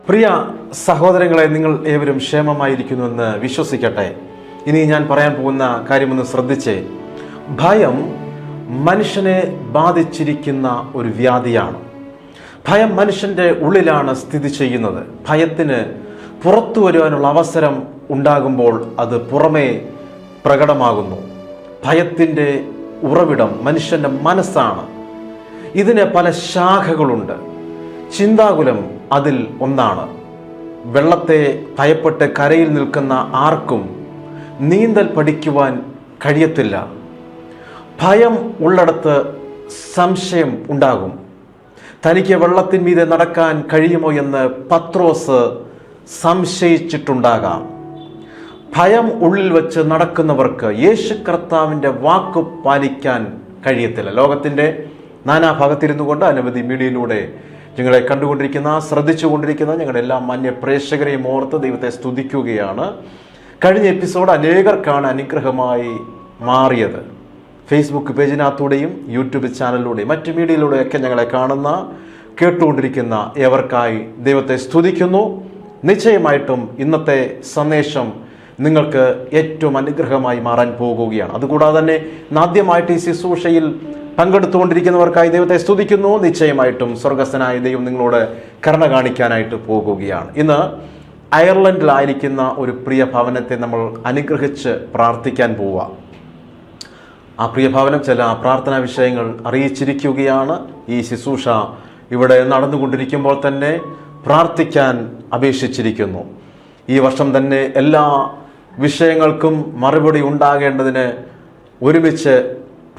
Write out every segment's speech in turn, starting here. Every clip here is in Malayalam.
പ്രിയ സഹോദരങ്ങളെ, നിങ്ങൾ ഏവരും ക്ഷേമമായിരിക്കുന്നുവെന്ന് വിശ്വസിക്കട്ടെ. ഇനി ഞാൻ പറയാൻ പോകുന്ന കാര്യമൊന്ന് ശ്രദ്ധിച്ചേ. ഭയം മനുഷ്യനെ ബാധിച്ചിരിക്കുന്ന ഒരു വ്യാധിയാണ്. ഭയം മനുഷ്യൻ്റെ ഉള്ളിലാണ് സ്ഥിതി ചെയ്യുന്നത്. ഭയത്തിന് പുറത്തു വരുവാനുള്ള അവസരം ഉണ്ടാകുമ്പോൾ അത് പുറമേ പ്രകടമാകുന്നു. ഭയത്തിൻ്റെ ഉറവിടം മനുഷ്യൻ്റെ മനസ്സാണ്. ഇതിന് പല ശാഖകളുണ്ട്. ചിന്താകുലം അതിൽ ഒന്നാണ്. വെള്ളത്തെ ഭയപ്പെട്ട് കരയിൽ നിൽക്കുന്ന ആർക്കും നീന്തൽ പഠിക്കുവാൻ കഴിയത്തില്ല. ഭയം ഉള്ളിടത്ത് സംശയം ഉണ്ടാകും. തനിക്ക് വെള്ളത്തിന്മീതെ നടക്കാൻ കഴിയുമോ എന്ന് പത്രോസ് സംശയിച്ചിട്ടുണ്ടാകാം. ഭയം ഉള്ളിൽ വെച്ച് നടക്കുന്നവർക്ക് യേശു കർത്താവിൻ്റെ വാക്ക് പാലിക്കാൻ കഴിയത്തില്ല. ലോകത്തിൻ്റെ നാനാഭാഗത്തിരുന്നു കൊണ്ട് അനവധി മീഡിയയിലൂടെ ഞങ്ങളെ കണ്ടുകൊണ്ടിരിക്കുന്ന, ശ്രദ്ധിച്ചുകൊണ്ടിരിക്കുന്ന ഞങ്ങളുടെ എല്ലാ മാന്യ പ്രേക്ഷകരെയും ഓർത്ത് ദൈവത്തെ സ്തുതിക്കുകയാണ്. കഴിഞ്ഞ എപ്പിസോഡ് അനേകർക്കാണ് അനുഗ്രഹമായി മാറിയത്. ഫേസ്ബുക്ക് പേജിനകത്തൂടെയും യൂട്യൂബ് ചാനലിലൂടെയും മറ്റു മീഡിയയിലൂടെയൊക്കെ ഞങ്ങളെ കാണുന്ന, കേട്ടുകൊണ്ടിരിക്കുന്ന ഏവർക്കായി ദൈവത്തെ സ്തുതിക്കുന്നു. നിശ്ചയമായിട്ടും ഇന്നത്തെ സന്ദേശം നിങ്ങൾക്ക് ഏറ്റവും അനുഗ്രഹമായി മാറാൻ പോകുകയാണ്. അതുകൂടാതെ തന്നെ ആദ്യമായിട്ട് ഈ ശുശ്രൂഷയിൽ പങ്കെടുത്തുകൊണ്ടിരിക്കുന്നവർക്കായി ദൈവത്തെ സ്തുതിക്കുന്നു. നിശ്ചയമായിട്ടും സ്വർഗസ്ഥനായ ദൈവം നിങ്ങളോട് കരുണ കാണിക്കാനായിട്ട് പോകുകയാണ്. ഇന്ന് അയർലൻഡിലായിരിക്കുന്ന ഒരു പ്രിയ ഭവനത്തെ നമ്മൾ അനുഗ്രഹിച്ച് പ്രാർത്ഥിക്കാൻ പോവുക. ആ പ്രിയ ഭവനം ചില പ്രാർത്ഥനാ വിഷയങ്ങൾ അറിയിച്ചിരിക്കുകയാണ്. ഈ ശുശ്രൂഷ ഇവിടെ നടന്നുകൊണ്ടിരിക്കുമ്പോൾ തന്നെ പ്രാർത്ഥിക്കാൻ അപേക്ഷിച്ചിരിക്കുന്നു. ഈ വർഷം തന്നെ എല്ലാ വിഷയങ്ങൾക്കും മറുപടി ഉണ്ടാകേണ്ടതിന് ഒരുമിച്ച്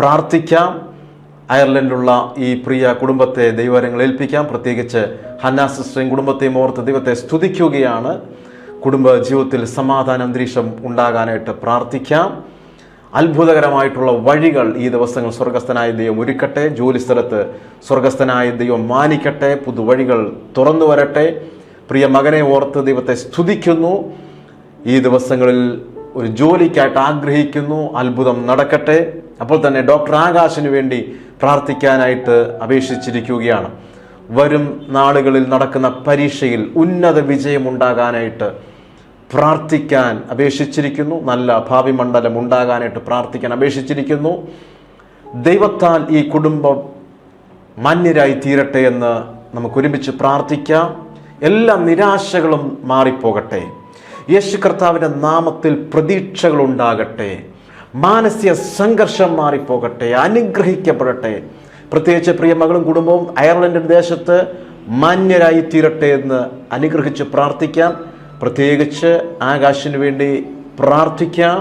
പ്രാർത്ഥിക്കാം. അയർലൻഡിലുള്ള ഈ പ്രിയ കുടുംബത്തെ ദൈവകരങ്ങളിൽ ഏൽപ്പിക്കാം. പ്രത്യേകിച്ച് ഹന്ന സിസ്റ്ററും കുടുംബത്തെയും ഓർത്ത് ദൈവത്തെ സ്തുതിക്കുകയാണ്. കുടുംബ ജീവിതത്തിൽ സമാധാന അന്തരീക്ഷം ഉണ്ടാകാനായിട്ട് പ്രാർത്ഥിക്കാം. അത്ഭുതകരമായിട്ടുള്ള വഴികൾ ഈ ദിവസങ്ങൾ സ്വർഗസ്ഥനായ ദൈവം ഒരുക്കട്ടെ. ജോലി സ്ഥലത്ത് സ്വർഗസ്ഥനായ ദൈവം മാനിക്കട്ടെ. പുതുവഴികൾ തുറന്നു വരട്ടെ. പ്രിയ മകനെ ഓർത്ത് ദൈവത്തെ സ്തുതിക്കുന്നു. ഈ ദിവസങ്ങളിൽ ഒരു ജോലിക്കായിട്ട് ആഗ്രഹിക്കുന്നു. അത്ഭുതം നടക്കട്ടെ. അപ്പോൾ തന്നെ ഡോക്ടർ ആകാശിന് വേണ്ടി പ്രാർത്ഥിക്കാനായിട്ട് അപേക്ഷിച്ചിരിക്കുകയാണ്. വരും നാളുകളിൽ നടക്കുന്ന പരീക്ഷയിൽ ഉന്നത വിജയമുണ്ടാകാനായിട്ട് പ്രാർത്ഥിക്കാൻ അപേക്ഷിച്ചിരിക്കുന്നു. നല്ല ഭാവി മണ്ഡലം ഉണ്ടാകാനായിട്ട് പ്രാർത്ഥിക്കാൻ അപേക്ഷിച്ചിരിക്കുന്നു. ദൈവത്താൽ ഈ കുടുംബം മാന്യരായി തീരട്ടെ എന്ന് നമുക്ക് ഒരുമിച്ച് പ്രാർത്ഥിക്കാം. എല്ലാ നിരാശകളും മാറിപ്പോകട്ടെ. യേശു കർത്താവിൻ്റെ നാമത്തിൽ പ്രതീക്ഷകൾ ഉണ്ടാകട്ടെ. മാനസിക സംഘർഷം മാറിപ്പോകട്ടെ. അനുഗ്രഹിക്കപ്പെടട്ടെ. പ്രത്യേകിച്ച് പ്രിയ മകളും കുടുംബവും അയർലൻഡ് ദേശത്ത് മാന്യരായി തീരട്ടെ എന്ന് അനുഗ്രഹിച്ച് പ്രാർത്ഥിക്കാം. പ്രത്യേകിച്ച് ആകാശിന് വേണ്ടി പ്രാർത്ഥിക്കാം.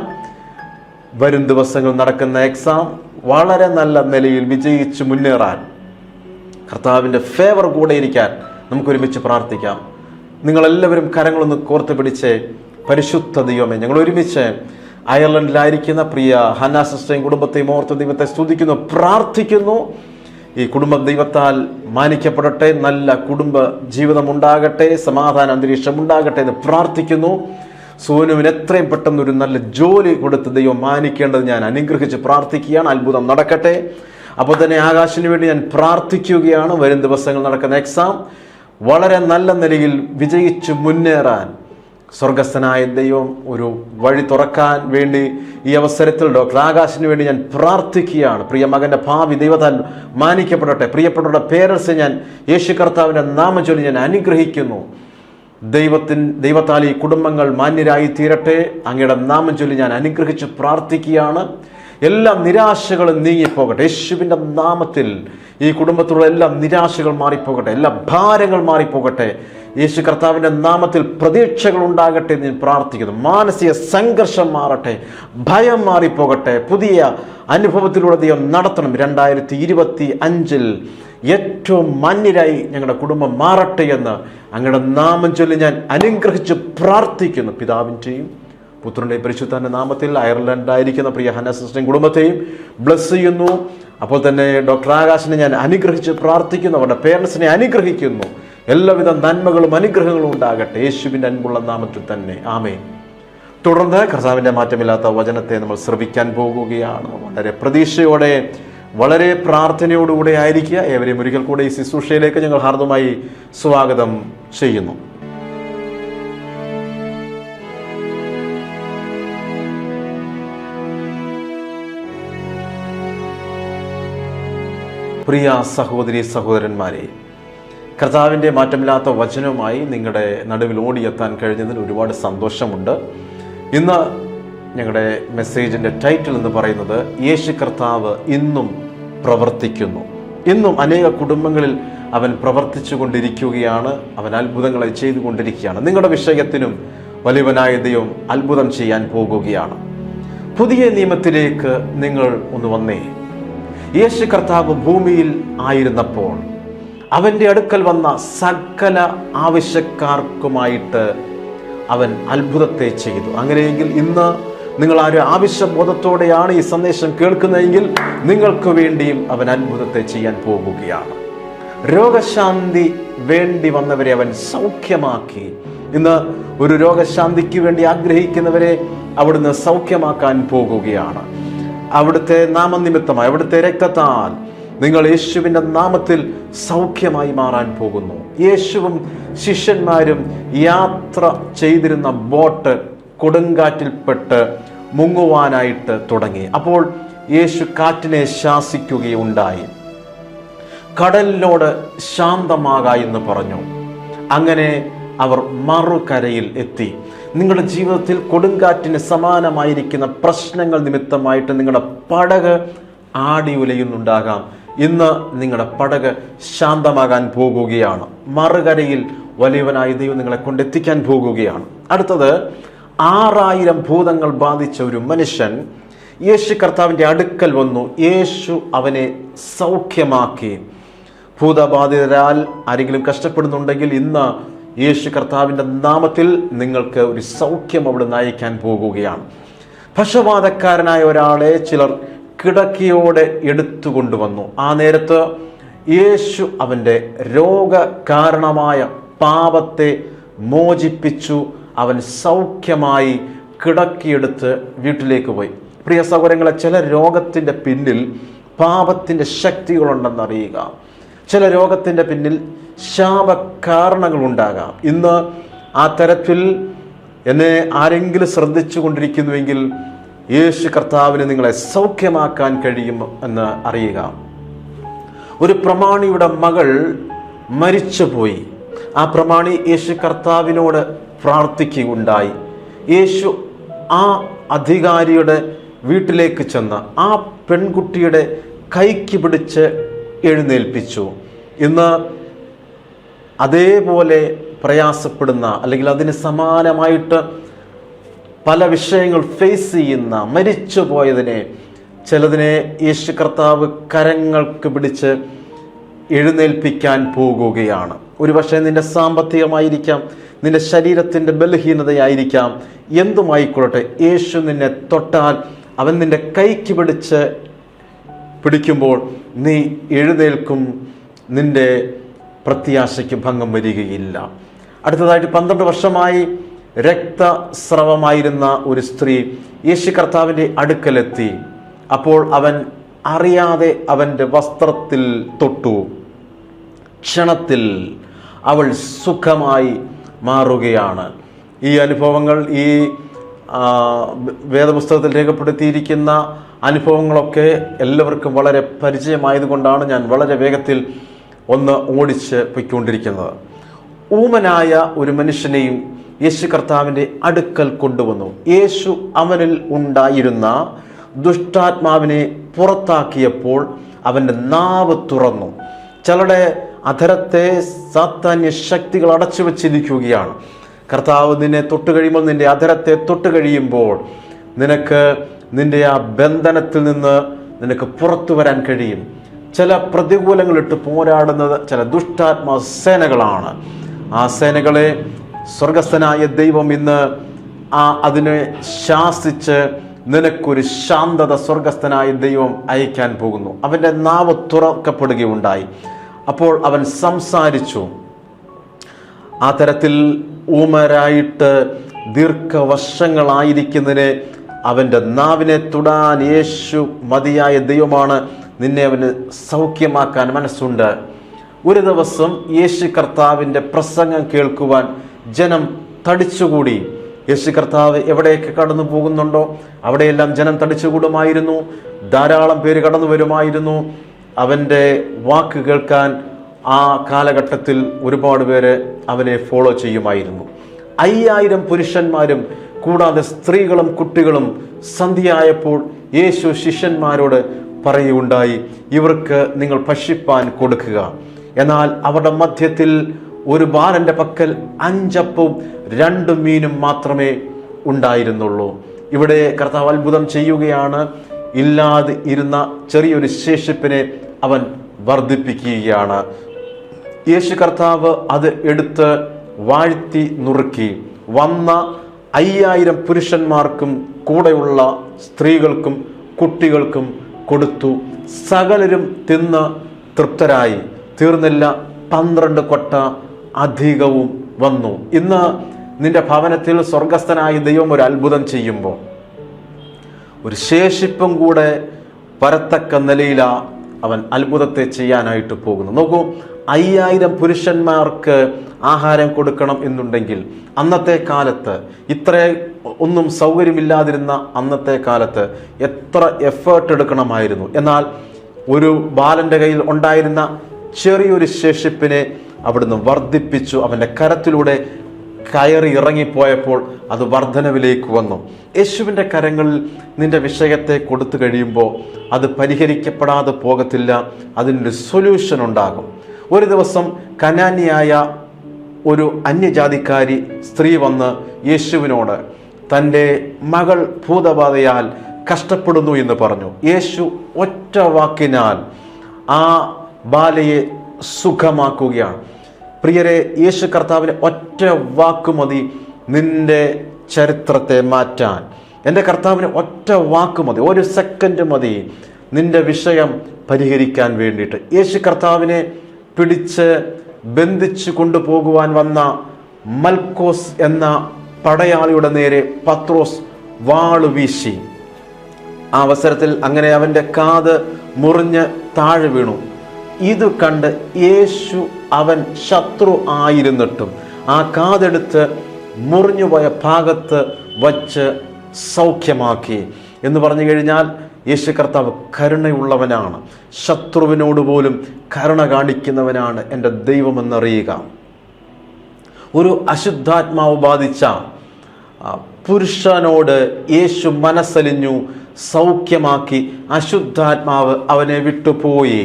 വരും ദിവസങ്ങൾ നടക്കുന്ന എക്സാം വളരെ നല്ല നിലയിൽ വിജയിച്ച് മുന്നേറാൻ, കർത്താവിൻ്റെ ഫേവർ കൂടെ ഇരിക്കാൻ നമുക്കൊരുമിച്ച് പ്രാർത്ഥിക്കാം. നിങ്ങളെല്ലാവരും കരങ്ങളൊന്ന് കോർത്ത് പിടിച്ച് പരിശുദ്ധ ദൈവമേ, ഞങ്ങൾ ഒരുമിച്ച് അയർലൻഡിലായിരിക്കുന്ന പ്രിയ ഹന്ന സിസ്റ്ററേയും കുടുംബത്തെയും ഓർത്ത് ദൈവത്തെ സ്തുതിക്കുന്നു, പ്രാർത്ഥിക്കുന്നു. ഈ കുടുംബം ദൈവത്താൽ മാനിക്കപ്പെടട്ടെ. നല്ല കുടുംബ ജീവിതം ഉണ്ടാകട്ടെ. സമാധാന അന്തരീക്ഷം ഉണ്ടാകട്ടെ എന്ന് പ്രാർത്ഥിക്കുന്നു. സോനുവിന് എത്രയും പെട്ടെന്ന് ഒരു നല്ല ജോലി കൊടുത്ത് ദൈവം മാനിക്കേണ്ടത് ഞാൻ അനുഗ്രഹിച്ച് പ്രാർത്ഥിക്കുകയാണ്. അത്ഭുതം നടക്കട്ടെ. അപ്പോൾ തന്നെ ആകാശിന് വേണ്ടി ഞാൻ പ്രാർത്ഥിക്കുകയാണ്. വരും ദിവസങ്ങൾ നടക്കുന്ന എക്സാം വളരെ നല്ല നിലയിൽ വിജയിച്ച് മുന്നേറാൻ സ്വർഗസ്ഥനായ ദൈവം ഒരു വഴി തുറക്കാൻ വേണ്ടി ഈ അവസരത്തിൽ ഡോക്ടർ ആകാശിന് വേണ്ടി ഞാൻ പ്രാർത്ഥിക്കുകയാണ്. പ്രിയ മകൻ്റെ ഭാവി ദൈവത്താൽ മാനിക്കപ്പെടട്ടെ. പ്രിയപ്പെട്ടവരുടെ പേരൻസ് ഞാൻ യേശു കർത്താവിൻ്റെ നാമം ചൊല്ലി ഞാൻ അനുഗ്രഹിക്കുന്നു. ദൈവത്താൽ ഈ കുടുംബങ്ങൾ മാന്യരായി തീരട്ടെ. അങ്ങയുടെ നാമം ചൊല്ലി ഞാൻ അനുഗ്രഹിച്ച് പ്രാർത്ഥിക്കുകയാണ്. എല്ലാ നിരാശകളും നീങ്ങിപ്പോകട്ടെ. യേശുവിൻ്റെ നാമത്തിൽ ഈ കുടുംബത്തിലുള്ള എല്ലാ നിരാശകൾ മാറിപ്പോകട്ടെ. എല്ലാ ഭാരങ്ങൾ മാറിപ്പോകട്ടെ. യേശു കർത്താവിൻ്റെ നാമത്തിൽ പ്രതീക്ഷകൾ ഉണ്ടാകട്ടെ എന്ന് ഞാൻ പ്രാർത്ഥിക്കുന്നു. മാനസിക സംഘർഷം മാറട്ടെ. ഭയം മാറിപ്പോകട്ടെ. പുതിയ അനുഭവത്തിലൂടെ ദൈവം നടത്തണം. 2025 ഏറ്റവും മാന്യരായി ഞങ്ങളുടെ കുടുംബം മാറട്ടെ എന്ന് അങ്ങയുടെ നാമം ചൊല്ലി ഞാൻ അനുഗ്രഹിച്ച് പ്രാർത്ഥിക്കുന്നു. പിതാവിൻ്റെയും പുത്രൻ്റെയും പരിശുദ്ധൻ്റെ നാമത്തിൽ അയർലൻഡിലായിരിക്കുന്ന പ്രിയ ഹന്ന സിസ്റ്ററേയും കുടുംബത്തെയും ബ്ലസ് ചെയ്യുന്നു. അപ്പോൾ തന്നെ ഡോക്ടർ ആകാശിനെ ഞാൻ അനുഗ്രഹിച്ച് പ്രാർത്ഥിക്കുന്നു. അവരുടെ പേരൻസിനെ അനുഗ്രഹിക്കുന്നു. എല്ലാവിധ നന്മകളും അനുഗ്രഹങ്ങളും ഉണ്ടാകട്ടെ യേശുവിൻ്റെ അൻപുള്ള നാമത്തിൽ തന്നെ. ആമേൻ. തുടർന്ന് കർത്താവിൻ്റെ മാറ്റമില്ലാത്ത വചനത്തെ നമ്മൾ ശ്രവിക്കാൻ പോകുകയാണ്. വളരെ പ്രതീക്ഷയോടെ, വളരെ പ്രാർത്ഥനയോടുകൂടെ ആയിരിക്കുക. ഏവരെയും ഒരിക്കൽ കൂടെ ഈ ശുശ്രൂഷയിലേക്ക് ഞങ്ങൾ ഹാർദമായി സ്വാഗതം ചെയ്യുന്നു. പ്രിയ സഹോദരി സഹോദരന്മാരെ, കർത്താവിൻ്റെ മാറ്റമില്ലാത്ത വചനവുമായി നിങ്ങളുടെ നടുവിൽ ഓടിയെത്താൻ കഴിഞ്ഞതിൽ ഒരുപാട് സന്തോഷമുണ്ട്. ഇന്ന് ഞങ്ങളുടെ മെസ്സേജിൻ്റെ ടൈറ്റിൽ എന്ന് പറയുന്നത് യേശു കർത്താവ് ഇന്നും പ്രവർത്തിക്കുന്നു. ഇന്നും അനേക കുടുംബങ്ങളിൽ അവൻ പ്രവർത്തിച്ചു കൊണ്ടിരിക്കുകയാണ്. അവൻ അത്ഭുതങ്ങളെ ചെയ്തുകൊണ്ടിരിക്കുകയാണ്. നിങ്ങളുടെ വിഷയത്തിനും വലിയവനായ ദൈവം അത്ഭുതം ചെയ്യാൻ പോകുകയാണ്. പുതിയ നിയമത്തിലേക്ക് നിങ്ങൾ ഒന്ന് വന്നേ. യേശു കർത്താവ് ഭൂമിയിൽ ആയിരുന്നപ്പോൾ അവൻ്റെ അടുക്കൽ വന്ന സകല ആവശ്യക്കാർക്കുമായിട്ട് അവൻ അത്ഭുതത്തെ ചെയ്തു. അങ്ങനെയെങ്കിൽ ഇന്ന് നിങ്ങൾ ആ ഒരു ആവശ്യബോധത്തോടെയാണ് ഈ സന്ദേശം കേൾക്കുന്നതെങ്കിൽ നിങ്ങൾക്ക് വേണ്ടിയും അവൻ അത്ഭുതത്തെ ചെയ്യാൻ പോകുകയാണ്. രോഗശാന്തി വേണ്ടി വന്നവരെ അവൻ സൗഖ്യമാക്കി. ഇന്ന് ഒരു രോഗശാന്തിക്ക് വേണ്ടി ആഗ്രഹിക്കുന്നവരെ അവിടുന്ന് സൗഖ്യമാക്കാൻ പോകുകയാണ്. അവിടുത്തെ നാമനിമിത്തമായി, അവിടുത്തെ രക്തത്താൽ നിങ്ങൾ യേശുവിൻ്റെ നാമത്തിൽ സൗഖ്യമായി മാറാൻ പോകുന്നു. യേശുവും ശിഷ്യന്മാരും യാത്ര ചെയ്തിരുന്ന ബോട്ട് കൊടുങ്കാറ്റിൽപ്പെട്ട് മുങ്ങുവാനായിട്ട് തുടങ്ങി. അപ്പോൾ യേശു കാറ്റിനെ ശാസിക്കുകയുണ്ടായി. കടലിനോട് ശാന്തമാക എന്ന് പറഞ്ഞു. അങ്ങനെ അവർ മറുകരയിൽ എത്തി. നിങ്ങളുടെ ജീവിതത്തിൽ കൊടുങ്കാറ്റിന് സമാനമായിരിക്കുന്ന പ്രശ്നങ്ങൾ നിമിത്തമായിട്ട് നിങ്ങളുടെ പടക് ആടി ഉലയുന്നുണ്ടാകാം. ഇന്ന് നിങ്ങളുടെ പടക് ശാന്തമാകാൻ പോകുകയാണ്. മറുകരയിൽ വലിയവനായ ദൈവം നിങ്ങളെ കൊണ്ടെത്തിക്കാൻ പോകുകയാണ്. അടുത്തത് 6000 ഭൂതങ്ങൾ ബാധിച്ച ഒരു മനുഷ്യൻ യേശു കർത്താവിൻ്റെ അടുക്കൽ വന്നു. യേശു അവനെ സൗഖ്യമാക്കി. ഭൂതബാധിതരാൽ ആരെങ്കിലും കഷ്ടപ്പെടുന്നുണ്ടെങ്കിൽ ഇന്ന് യേശു കർത്താവിൻ്റെ നാമത്തിൽ നിങ്ങൾക്ക് ഒരു സൗഖ്യം അവിടെ നയിക്കാൻ പോകുകയാണ്. പക്ഷപാതക്കാരനായ ഒരാളെ ചിലർ കിടക്കയോടെ എടുത്തുകൊണ്ടുവന്നു. ആ നേരത്ത് യേശു അവൻ്റെ രോഗകാരണമായ പാപത്തെ മോചിപ്പിച്ചു. അവൻ സൗഖ്യമായി കിടക്കിയെടുത്ത് വീട്ടിലേക്ക് പോയി. പ്രിയ സഹോദരങ്ങളെ, ചില രോഗത്തിൻ്റെ പിന്നിൽ പാപത്തിൻ്റെ ശക്തികളുണ്ടെന്നറിയുക. ചില രോഗത്തിൻ്റെ പിന്നിൽ ശാപകാരണങ്ങളുണ്ടാകാം. ഇന്ന് ആ തരത്തിൽ എന്നെ ആരെങ്കിലും ശ്രദ്ധിച്ചു കൊണ്ടിരിക്കുന്നുവെങ്കിൽ യേശു കർത്താവിന് നിങ്ങളെ സൗഖ്യമാക്കാൻ കഴിയും എന്ന് അറിയുക. ഒരു പ്രമാണിയുടെ മകൾ മരിച്ചുപോയി. ആ പ്രമാണി യേശു കർത്താവിനോട് പ്രാർത്ഥിക്കുകയുണ്ടായി. യേശു ആ അധികാരിയുടെ വീട്ടിലേക്ക് ചെന്ന് ആ പെൺകുട്ടിയുടെ കൈക്ക് പിടിച്ച് എഴുന്നേൽപ്പിച്ചു. ഇന്ന് അതേപോലെ പ്രയാസപ്പെടുന്ന അല്ലെങ്കിൽ അതിന് സമാനമായിട്ട് പല വിഷയങ്ങൾ ഫേസ് ചെയ്യുന്ന മരിച്ചുപോയതിനെ ചിലതിനെ യേശു കർത്താവ് കരങ്ങൾക്ക് പിടിച്ച് എഴുന്നേൽപ്പിക്കാൻ പോകുകയാണ്. ഒരുപക്ഷെ നിന്റെ സാമ്പത്തികമായിരിക്കാം, നിന്റെ ശരീരത്തിൻ്റെ ബലഹീനതയായിരിക്കാം, എന്തുമായിക്കൊള്ളട്ടെ, യേശു നിന്നെ തൊട്ടാൽ അവൻ നിന്റെ കൈക്ക് പിടിക്കുമ്പോൾ നീ എഴുന്നേൽക്കും. നിന്റെ പ്രത്യാശയ്ക്ക് ഭംഗം വരികയില്ല. അടുത്തതായിട്ട് 12 വർഷമായി രക്തസ്രവമായിരുന്ന ഒരു സ്ത്രീ യേശു കർത്താവിൻ്റെ അടുക്കലെത്തി. അപ്പോൾ അവൻ അറിയാതെ അവൻ്റെ വസ്ത്രത്തിൽ തൊട്ടു. ക്ഷണത്തിൽ അവൾ സുഖമായി മാറുകയാണ്. ഈ അനുഭവങ്ങൾ ഈ വേദപുസ്തകത്തിൽ രേഖപ്പെടുത്തിയിരിക്കുന്ന അനുഭവങ്ങളൊക്കെ എല്ലാവർക്കും വളരെ പരിചയമായതുകൊണ്ടാണ് ഞാൻ വളരെ വേഗത്തിൽ ഒന്ന് ഓടിച്ച് പൊയ്ക്കൊണ്ടിരിക്കുന്നത്. ഊമനായ ഒരു മനുഷ്യനെയും യേശു കർത്താവിൻ്റെ അടുക്കൽ കൊണ്ടുവന്നു. യേശു അവനിൽ ഉണ്ടായിരുന്ന ദുഷ്ടാത്മാവിനെ പുറത്താക്കിയപ്പോൾ അവൻ്റെ നാവ് തുറന്നു. ചിലരുടെ അധരത്തെ സാത്താന്യ ശക്തികൾ അടച്ചു വച്ചിരിക്കുകയാണ്. കർത്താവ് നിന്നെ തൊട്ട് കഴിയുമ്പോൾ, നിന്റെ അധരത്തെ തൊട്ട് കഴിയുമ്പോൾ നിനക്ക് നിന്റെ ആ ബന്ധനത്തിൽ നിന്ന് നിനക്ക് പുറത്തു വരാൻ കഴിയും. ചില പ്രതികൂലങ്ങളിട്ട് പോരാടുന്നത് ചില ദുഷ്ടാത്മാ സേനകളാണ്. ആ സേനകളെ സ്വർഗസ്ഥനായ ദൈവം ഇന്ന് അതിനെ ശാസിച്ച് നിനക്കൊരു ശാന്തത സ്വർഗസ്ഥനായ ദൈവം അയക്കാൻ പോകുന്നു. അവൻ്റെ നാവ് തുറക്കപ്പെടുകയുണ്ടായി. അപ്പോൾ അവൻ സംസാരിച്ചു. ആ തരത്തിൽ ഊമരായിട്ട് ദീർഘവർഷങ്ങളായിരിക്കുന്നതിന് അവൻ്റെ നാവിനെ തൊടാൻ യേശു മതിയായ ദൈവമാണ്. നിന്നെ അവന് സൗഖ്യമാക്കാൻ മനസ്സുണ്ട്. ഒരു ദിവസം യേശു കർത്താവിൻ്റെ പ്രസംഗം കേൾക്കുവാൻ ജനം തടിച്ചുകൂടി. യേശു കർത്താവ് എവിടെയൊക്കെ കടന്നു പോകുന്നുണ്ടോ അവിടെയെല്ലാം ജനം തടിച്ചുകൂടുമായിരുന്നു. ധാരാളം പേര് കടന്നു വരുമായിരുന്നു. അവൻ്റെ വാക്ക് കേൾക്കാൻ ആ കാലഘട്ടത്തിൽ ഒരുപാട് പേര് അവനെ ഫോളോ ചെയ്യുമായിരുന്നു. 5000 പുരുഷന്മാരും കൂടാതെ സ്ത്രീകളും കുട്ടികളും സന്ധ്യയായപ്പോൾ യേശു ശിഷ്യന്മാരോട് പറയുകയുണ്ടായി, ഇവർക്ക് നിങ്ങൾ ഭക്ഷിപ്പാൻ കൊടുക്കുക. എന്നാൽ അവരുടെ മധ്യത്തിൽ ഒരു ബാലന്റെ പക്കൽ 5 അപ്പവും 2 മീനും മാത്രമേ ഉണ്ടായിരുന്നുള്ളൂ. ഇവിടെ കർത്താവ് അത്ഭുതം ചെയ്യുകയാണ്. ഇല്ലാതെ ഇരുന്ന ചെറിയൊരു ശേഷിപ്പിനെ അവൻ വർദ്ധിപ്പിക്കുകയാണ്. യേശു കർത്താവ് അത് എടുത്ത് വാഴ്ത്തി നുറുക്കി വന്ന 5000 പുരുഷന്മാർക്കും കൂടെയുള്ള സ്ത്രീകൾക്കും കുട്ടികൾക്കും കൊടുത്തു. സകലരും തിന്ന് തൃപ്തരായി. തീർന്നില്ല, 12 കൊട്ട അധികവും വന്നു. ഇന്ന് നിന്റെ ഭവനത്തിൽ സ്വർഗസ്ഥനായ ദൈവം ഒരു അത്ഭുതം ചെയ്യുമ്പോൾ ഒരു ശേഷിപ്പും കൂടെ പരത്തക്ക നിലയിലാ അവൻ അത്ഭുതത്തെ ചെയ്യാനായിട്ട് പോകുന്നു. നോക്കൂ, 5000 പുരുഷന്മാർക്ക് ആഹാരം കൊടുക്കണം എന്നുണ്ടെങ്കിൽ അന്നത്തെ കാലത്ത് ഇത്ര ഒന്നും സൗകര്യമില്ലാതിരുന്ന അന്നത്തെ കാലത്ത് എത്ര എഫേർട്ട് എടുക്കണമായിരുന്നു. എന്നാൽ ഒരു ബാലന്റെ കയ്യിൽ ഉണ്ടായിരുന്ന ചെറിയൊരു ശേഷിപ്പിനെ അവിടുന്ന് വർദ്ധിപ്പിച്ചു. അവൻ്റെ കരത്തിലൂടെ കയറി ഇറങ്ങിപ്പോയപ്പോൾ അത് വർധനവിലേക്ക് വന്നു. യേശുവിൻ്റെ കരങ്ങളിൽ നിന്റെ വിഷയത്തെ കൊടുത്തു കഴിയുമ്പോൾ അത് പരിഹരിക്കപ്പെടാതെ പോകത്തില്ല. അതിനൊരു സൊല്യൂഷൻ ഉണ്ടാകും. ഒരു ദിവസം കനാന്യയായ ഒരു അന്യജാതിക്കാരി സ്ത്രീ വന്ന് യേശുവിനോട് തൻ്റെ മകൾ ഭൂതബാധയാൽ കഷ്ടപ്പെടുന്നു എന്ന് പറഞ്ഞു. യേശു ഒറ്റ വാക്കിനാൽ ആ ബാലയെ സുഖമാക്കുകയാണ്. പ്രിയരെ, യേശു കർത്താവിന് ഒറ്റ വാക്ക് മതി നിന്റെ ചരിത്രത്തെ മാറ്റാൻ. എൻ്റെ കർത്താവിന് ഒറ്റ വാക്ക് മതി, 1 സെക്കൻഡ് മതി നിന്റെ വിഷയം പരിഹരിക്കാൻ വേണ്ടിയിട്ട്. യേശു കർത്താവിനെ പിടിച്ച് ബന്ധിച്ചു കൊണ്ടുപോകുവാൻ വന്ന മൽക്കോസ് എന്ന പടയാളിയുടെ നേരെ പത്രോസ് വാള് വീശി. ആ അവസരത്തിൽ അങ്ങനെ അവൻ്റെ കാത് മുറിഞ്ഞ് താഴെ വീണു. ഇത് കണ്ട് യേശു അവൻ ശത്രു ആയിരുന്നിട്ടും ആ കാതെടുത്ത് മുറിഞ്ഞുപോയ ഭാഗത്ത് വച്ച് സൗഖ്യമാക്കി. എന്ന് പറഞ്ഞു കഴിഞ്ഞാൽ യേശു കർത്താവ് കരുണയുള്ളവനാണ്. ശത്രുവിനോട് പോലും കരുണ കാണിക്കുന്നവനാണ് എൻ്റെ ദൈവമെന്നറിയുക. ഒരു അശുദ്ധാത്മാവ് ബാധിച്ച പുരുഷനോട് യേശു മനസ്സലിഞ്ഞു, സൗഖ്യമാക്കി. അശുദ്ധാത്മാവ് അവനെ വിട്ടുപോയി.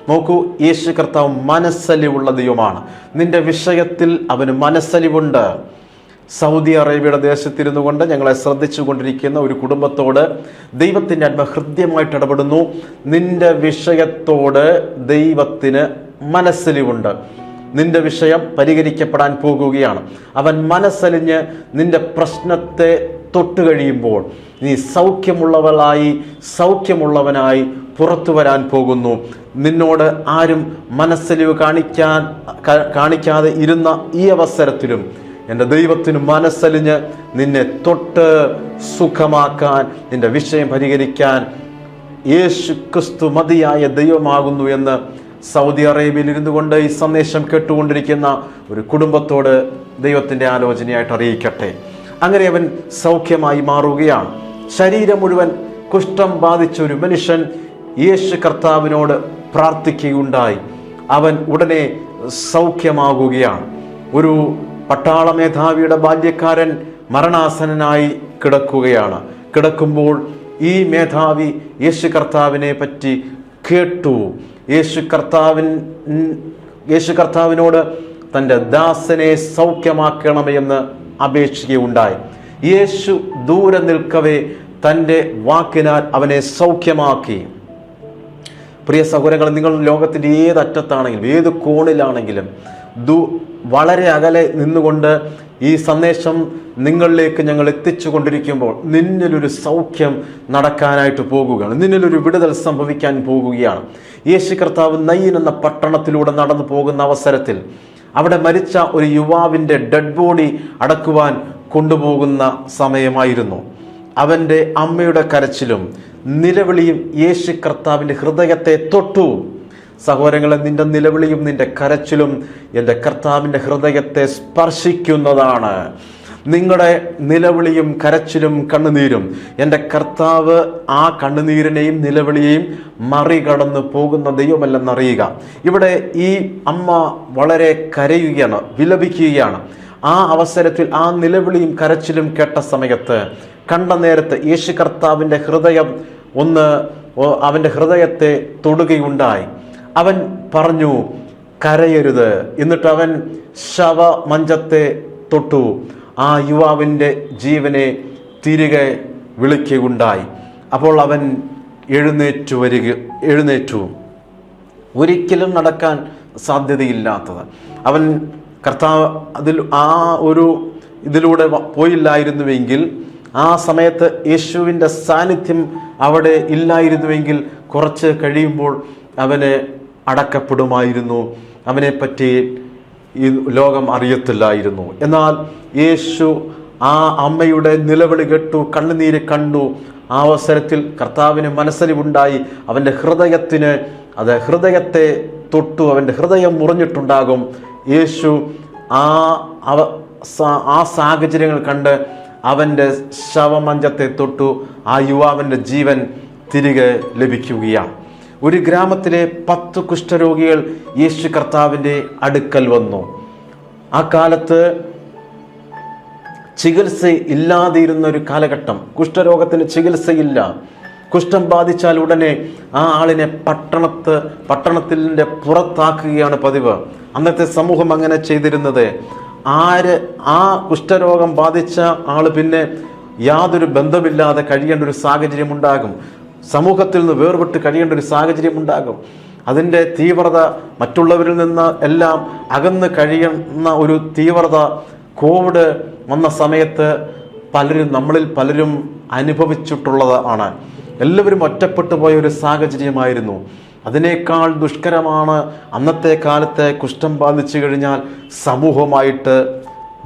നോക്കൂ, യേശു കർത്താവ് മനസ്സലിവുള്ള ദൈവമാണ്. നിന്റെ വിഷയത്തിൽ അവന് മനസ്സലിവുണ്ട്. സൗദി അറേബ്യയുടെ ദേശത്തിരുന്നു കൊണ്ട് ഞങ്ങളെ ശ്രദ്ധിച്ചു കൊണ്ടിരിക്കുന്ന ഒരു കുടുംബത്തോട് ദൈവത്തിൻ്റെ ആത്മ ഹൃദ്യമായിട്ട് ഇടപെടുന്നു. നിന്റെ വിഷയത്തോട് ദൈവത്തിന് മനസ്സലിവുണ്ട്. നിന്റെ വിഷയം പരിഹരിക്കപ്പെടാൻ പോകുകയാണ്. അവൻ മനസ്സലിഞ്ഞ് നിന്റെ പ്രശ്നത്തെ തൊട്ട് കഴിയുമ്പോൾ നീ സൗഖ്യമുള്ളവനായി പുറത്തു വരാൻ പോകുന്നു. നിന്നോട് ആരും മനസ്സലിവ് കാണിക്കാതെ ഇരുന്ന ഈ അവസരത്തിലും എൻ്റെ ദൈവത്തിന് മനസ്സലിഞ്ഞ് നിന്നെ തൊട്ട് സുഖമാക്കാൻ, നിന്റെ വിഷയം പരിഹരിക്കാൻ യേശു ക്രിസ്തു മതിയായ ദൈവമാകുന്നു എന്ന് സൗദി അറേബ്യയിൽ ഇരുന്നു കൊണ്ട് ഈ സന്ദേശം കേട്ടുകൊണ്ടിരിക്കുന്ന ഒരു കുടുംബത്തോട് ദൈവത്തിൻ്റെ ആലോചനയായിട്ട് അറിയിക്കട്ടെ. അങ്ങനെ അവൻ സൗഖ്യമായി മാറുകയാണ്. ശരീരം മുഴുവൻ കുഷ്ഠം ബാധിച്ച ഒരു മനുഷ്യൻ യേശു കർത്താവിനോട് പ്രാർത്ഥിക്കുകയുണ്ടായി. അവൻ ഉടനെ സൗഖ്യമാകുകയാണ്. ഒരു പട്ടാള മേധാവിയുടെ ബാല്യക്കാരൻ മരണാസന്നനായി കിടക്കുകയാണ്. കിടക്കുമ്പോൾ ഈ മേധാവി യേശു കർത്താവിനെ പറ്റി കേട്ടു. യേശു കർത്താവിനോട് തൻ്റെ ദാസനെ സൗഖ്യമാക്കണമെന്ന് അപേക്ഷിക്കുകയുണ്ടായി. യേശു ദൂരെ നിൽക്കവേ തൻ്റെ വാക്കിനാൽ അവനെ സൗഖ്യമാക്കി. പ്രിയ സഹോദരങ്ങൾ, നിങ്ങൾ ലോകത്തിൻ്റെ ഏതറ്റത്താണെങ്കിലും ഏത് കോണിലാണെങ്കിലും വളരെ അകലെ നിന്നുകൊണ്ട് ഈ സന്ദേശം നിങ്ങളിലേക്ക് ഞങ്ങൾ എത്തിച്ചു കൊണ്ടിരിക്കുമ്പോൾ നിന്നിലൊരു സൗഖ്യം നടക്കാനായിട്ട് പോകുകയാണ്. നിന്നിലൊരു വിടുതൽ സംഭവിക്കാൻ പോകുകയാണ്. യേശു കർത്താവ് നയീൻ എന്ന പട്ടണത്തിലൂടെ നടന്നു പോകുന്ന അവസരത്തിൽ അവിടെ മരിച്ച ഒരു യുവാവിൻ്റെ ഡെഡ് ബോഡി അടക്കുവാൻ കൊണ്ടുപോകുന്ന സമയമായിരുന്നു. അവൻ്റെ അമ്മയുടെ കരച്ചിലും നിലവിളിയും യേശു കർത്താവിൻ്റെ ഹൃദയത്തെ തൊട്ടു. സഹോദരങ്ങളെ, നിന്റെ നിലവിളിയും നിന്റെ കരച്ചിലും എൻ്റെ കർത്താവിൻ്റെ ഹൃദയത്തെ സ്പർശിക്കുന്നതാണ്. നിങ്ങളുടെ നിലവിളിയും കരച്ചിലും കണ്ണുനീരും എൻ്റെ കർത്താവ് ആ കണ്ണുനീരിനെയും നിലവിളിയെയും മറികടന്ന് പോകുന്ന ദൈവമല്ലെന്നറിയുക. ഇവിടെ ഈ അമ്മ വളരെ കരയുകയാണ്, വിലപിക്കുകയാണ്. ആ അവസരത്തിൽ ആ നിലവിളിയും കരച്ചിലും കേട്ട സമയത്ത്, കണ്ട നേരത്ത് യേശു കർത്താവിൻ്റെ ഹൃദയം അവൻ്റെ ഹൃദയത്തെ തൊടുകയുണ്ടായി. അവൻ പറഞ്ഞു, കരയരുത്. എന്നിട്ട് അവൻ ശവമഞ്ചത്തെ തൊട്ടു ആ യുവാവിൻ്റെ ജീവനെ തിരികെ വിളിക്കുകയുണ്ടായി. അപ്പോൾ അവൻ എഴുന്നേറ്റു. ഒരിക്കലും നടക്കാൻ സാധ്യതയില്ലാത്തത്. അവൻ കർത്താവ് ഇതിലൂടെ പോയില്ലായിരുന്നുവെങ്കിൽ, ആ സമയത്ത് യേശുവിൻ്റെ സാന്നിധ്യം അവിടെ ഇല്ലായിരുന്നുവെങ്കിൽ കുറച്ച് കഴിയുമ്പോൾ അവന് അടക്കപ്പെടുമായിരുന്നു. അവനെപ്പറ്റി ഈ ലോകം അറിയത്തില്ലായിരുന്നു. എന്നാൽ യേശു ആ അമ്മയുടെ നിലവിളി കേട്ടു, കണ്ണുനീര് കണ്ടു. ആ അവസരത്തിൽ കർത്താവിന് മനസ്സലിവുണ്ടായി. അവൻ്റെ ഹൃദയത്തെ തൊട്ടു. അവൻ്റെ ഹൃദയം മുറിഞ്ഞിട്ടുണ്ടാകും. യേശു ആ സാഹചര്യങ്ങൾ കണ്ട് അവൻ്റെ ശവമഞ്ചത്തെ തൊട്ടു. ആ യുവാവിൻ്റെ ജീവൻ തിരികെ ലഭിക്കുകയാണ്. ഒരു ഗ്രാമത്തിലെ 10 കുഷ്ഠരോഗികൾ യേശു കർത്താവിൻ്റെ അടുക്കൽ വന്നു. ആ കാലത്ത് ചികിത്സ ഇല്ലാതിരുന്ന ഒരു കാലഘട്ടം. കുഷ്ഠരോഗത്തിന് ചികിത്സയില്ല. കുഷ്ഠം ബാധിച്ചാൽ ഉടനെ ആ ആളിനെ പട്ടണത്തിൻ്റെ പുറത്താക്കുകയാണ് പതിവ്. അന്നത്തെ സമൂഹം അങ്ങനെ ചെയ്തിരുന്നത്. ആ കുഷ്ഠരോഗം ബാധിച്ച ആൾ പിന്നെ യാതൊരു ബന്ധമില്ലാതെ കഴിയേണ്ട ഒരു സാഹചര്യം ഉണ്ടാകും. സമൂഹത്തിൽ നിന്ന് വേർപെട്ട് കഴിയേണ്ട ഒരു സാഹചര്യം ഉണ്ടാകും. അതിൻ്റെ തീവ്രത മറ്റുള്ളവരിൽ നിന്ന് എല്ലാം അകന്ന് കഴിയുന്ന ഒരു തീവ്രത കോവിഡ് വന്ന സമയത്ത് നമ്മളിൽ പലരും അനുഭവിച്ചിട്ടുള്ളതാണ്. എല്ലാവരും ഒറ്റപ്പെട്ടു പോയ ഒരു സാഹചര്യമായിരുന്നു. അതിനേക്കാൾ ദുഷ്കരമാണ് അന്നത്തെ കാലത്തെ കുഷ്ഠം ബാധിച്ചു കഴിഞ്ഞാൽ സമൂഹമായിട്ട്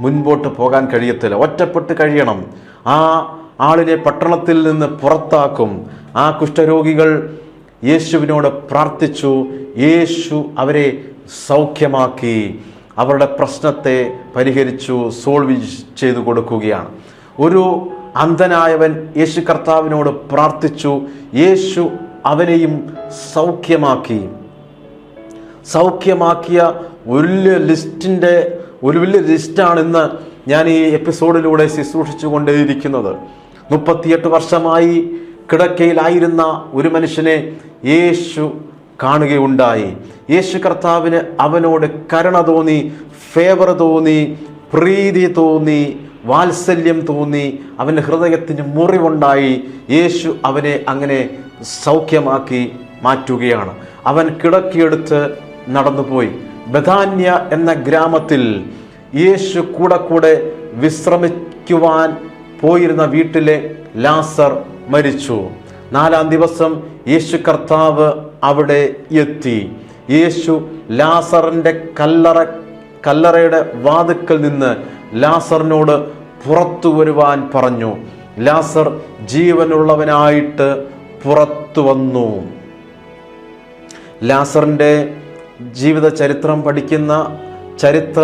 മുൻപോട്ട് പോകാൻ കഴിയത്തില്ല. ഒറ്റപ്പെട്ട് കഴിയണം. ആ ആളിനെ പട്ടണത്തിൽ നിന്ന് പുറത്താക്കും. ആ കുഷ്ഠരോഗികൾ യേശുവിനോട് പ്രാർത്ഥിച്ചു. യേശു അവരെ സൗഖ്യമാക്കി. അവരുടെ പ്രശ്നത്തെ പരിഹരിച്ചു, സോൾവ് ചെയ്തു കൊടുക്കുകയാണ്. ഒരു അന്ധനായവൻ യേശു കർത്താവിനോട് പ്രാർത്ഥിച്ചു. യേശു അവനെയും സൗഖ്യമാക്കിയ ഒരു വലിയ ലിസ്റ്റാണിന്ന് ഞാൻ ഈ എപ്പിസോഡിലൂടെ ശുശ്രൂഷിച്ചു കൊണ്ടേയിരിക്കുന്നത്. 38 വർഷമായി കിടക്കയിലായിരുന്ന ഒരു മനുഷ്യനെ യേശു കാണുകയുണ്ടായി. യേശു കർത്താവിന് അവനോട് കരുണ തോന്നി, ഫേവർ തോന്നി, പ്രീതി തോന്നി, വാത്സല്യം തോന്നി. അവൻ്റെ ഹൃദയത്തിന് മുറിവുണ്ടായി. യേശു അവനെ അങ്ങനെ സൗഖ്യമാക്കി മാറ്റുകയാണ്. അവൻ കിടക്കിയെടുത്ത് നടന്നുപോയി. ബഥാന്യ എന്ന ഗ്രാമത്തിൽ യേശു കൂടെ വിശ്രമിക്കുവാൻ പോയിരുന്ന വീട്ടിലെ ലാസർ മരിച്ചു. 4-ാം ദിവസം യേശു കർത്താവ് അവിടെ എത്തി. യേശു ലാസറിൻ്റെ കല്ലറയുടെ വാതിക്കൽ നിന്ന് ലാസറിനോട് പുറത്തു വരുവാൻ പറഞ്ഞു. ലാസർ ജീവനുള്ളവനായിട്ട് പുറത്തു വന്നു. ലാസറിൻ്റെ ജീവിത ചരിത്രം പഠിക്കുന്ന ചരിത്ര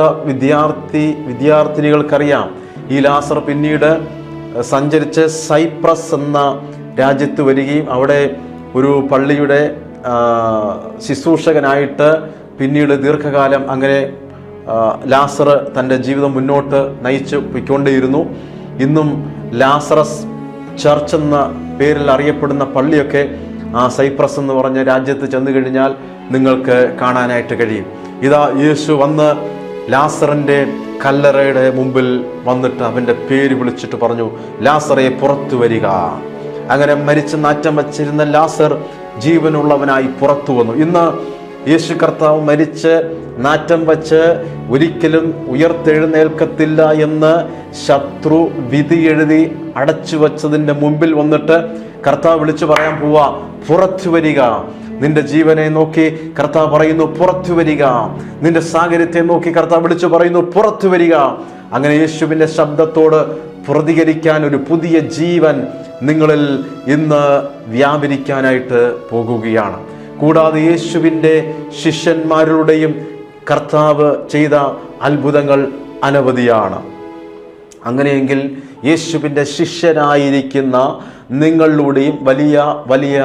വിദ്യാർത്ഥിനികൾക്കറിയാം. ഈ ലാസർ പിന്നീട് സഞ്ചരിച്ച് സൈപ്രസ് എന്ന രാജ്യത്ത് വരികയും അവിടെ ഒരു പള്ളിയുടെ ശുശ്രൂഷകനായിട്ട് പിന്നീട് ദീർഘകാലം അങ്ങനെ ലാസർ തൻ്റെ ജീവിതം മുന്നോട്ട് നയിച്ചു പോയിക്കൊണ്ടേയിരുന്നു. ഇന്നും ലാസറസ് ചർച്ച് എന്ന പേരിൽ അറിയപ്പെടുന്ന പള്ളിയൊക്കെ ആ സൈപ്രസ് എന്ന് പറഞ്ഞ രാജ്യത്ത് ചെന്നു കഴിഞ്ഞാൽ നിങ്ങൾക്ക് കാണാനായിട്ട് കഴിയും. ഇതാ യേശു വന്ന് ലാസറിൻ്റെ കല്ലറയുടെ മുമ്പിൽ വന്നിട്ട് അവൻ്റെ പേര് വിളിച്ചിട്ട് പറഞ്ഞു, ലാസറെ പുറത്തു വരിക. അങ്ങനെ മരിച്ച് നാറ്റം വച്ചിരുന്ന ലാസർ ജീവനുള്ളവനായി പുറത്തു വന്നു. ഇന്ന് യേശു കർത്താവ് മരിച്ച് നാറ്റം വച്ച് ഒരിക്കലും ഉയർത്തെഴുന്നേൽക്കത്തില്ല എന്ന് ശത്രു വിധി എഴുതി അടച്ചു വച്ചതിൻ്റെ മുമ്പിൽ വന്നിട്ട് കർത്താവ് വിളിച്ചു പറയാൻ പോവാ, പുറത്തു വരിക. നിന്റെ ജീവനെ നോക്കി കർത്താവ് പറയുന്നു, പുറത്തു വരിക. നിന്റെ സാഹചര്യത്തെ നോക്കി കർത്താവ് വിളിച്ചു പറയുന്നു, പുറത്തു വരിക. അങ്ങനെ യേശുവിൻ്റെ ശബ്ദത്തോട് പ്രതികരിക്കാൻ ഒരു പുതിയ ജീവൻ നിങ്ങളിൽ ഇന്ന് വ്യാപരിക്കാനായിട്ട് പോകുകയാണ്. കൂടാതെ യേശുവിൻ്റെ ശിഷ്യന്മാരുടെയും കർത്താവ് ചെയ്ത അത്ഭുതങ്ങൾ അനവധിയാണ്. അങ്ങനെയെങ്കിൽ യേശുവിൻ്റെ ശിഷ്യരായിരിക്കുന്ന നിങ്ങളിലൂടെയും വലിയ വലിയ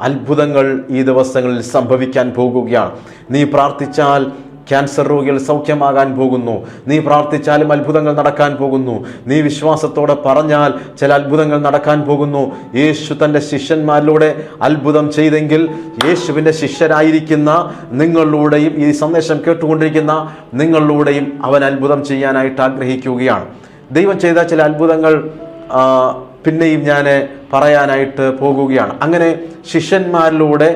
അത്ഭുതങ്ങൾ ഈ ദിവസങ്ങളിൽ സംഭവിക്കാൻ പോകുകയാണ്. നീ പ്രാർത്ഥിച്ചാൽ ക്യാൻസർ രോഗികൾ സൗഖ്യമാകാൻ പോകുന്നു. നീ പ്രാർത്ഥിച്ചാലും അത്ഭുതങ്ങൾ നടക്കാൻ പോകുന്നു. നീ വിശ്വാസത്തോടെ പറഞ്ഞാൽ ചില അത്ഭുതങ്ങൾ നടക്കാൻ പോകുന്നു. യേശു തൻ്റെ ശിഷ്യന്മാരിലൂടെ അത്ഭുതം ചെയ്തെങ്കിൽ യേശുവിൻ്റെ ശിഷ്യരായിരിക്കുന്ന നിങ്ങളിലൂടെയും ഈ സന്ദേശം കേട്ടുകൊണ്ടിരിക്കുന്ന നിങ്ങളിലൂടെയും അവൻ അത്ഭുതം ചെയ്യാനായിട്ട് ആഗ്രഹിക്കുകയാണ്. ദൈവം ചെയ്ത ചില അത്ഭുതങ്ങൾ പിന്നെയും ഞാൻ പറയാനായിട്ട് പോകുകയാണ്. അങ്ങനെ ശിഷ്യന്മാരിലൂടെ